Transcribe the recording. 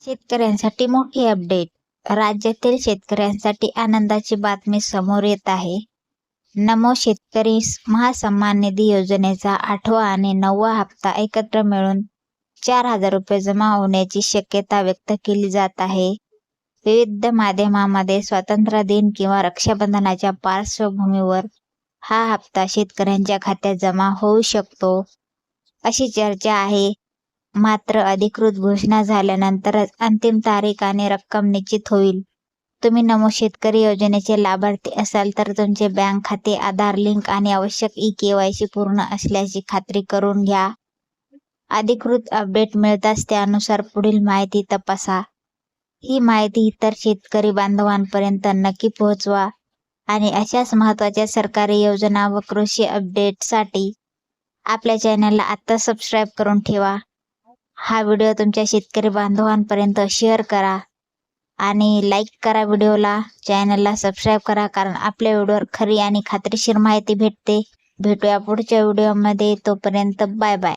शेतकऱ्यांसाठी मोठी अपडेट. राज्यातील शेतकऱ्यांसाठी आनंदाची बातमी समोर येत आहे. नमो शेतकरी महासन्मान निधी योजनेचा 8वा आणि 9वा हप्ता एकत्र मिळून 4,000 रुपये जमा होण्याची शक्यता व्यक्त केली जात आहे. विविध माध्यमांमध्ये स्वातंत्र्य दिन किंवा रक्षाबंधनाच्या पार्श्वभूमीवर हा हप्ता शेतकऱ्यांच्या खात्यात जमा होऊ शकतो, अशी चर्चा आहे. मात्र अधिकृत घोषणा झाल्यानंतरच अंतिम तारीख आणि रक्कम निश्चित होईल. तुम्ही नमो शेतकरी योजनेचे लाभार्थी असाल तर तुमचे बँक खाते, आधार लिंक आणि आवश्यक KYC पूर्ण असल्याची खात्री करून घ्या. अधिकृत अपडेट मिळताच त्यानुसार पुढील माहिती तपासा. ही माहिती इतर शेतकरी बांधवांपर्यंत नक्की पोहोचवा आणि अशाच महत्त्वाच्या सरकारी योजना व कृषी अपडेटसाठी आपल्या चॅनलला आत्ता सबस्क्राईब करून ठेवा. हा व्हिडिओ तुमच्या शेतकरी बांधवांपर्यंत शेअर करा आणि लाईक करा व्हिडिओला. चॅनलला सबस्क्राईब करा, कारण आपल्या व्हिडिओवर खरी आणि खात्रीशीर माहिती भेटते. भेटूया पुढच्या व्हिडिओमध्ये. तोपर्यंत बाय बाय.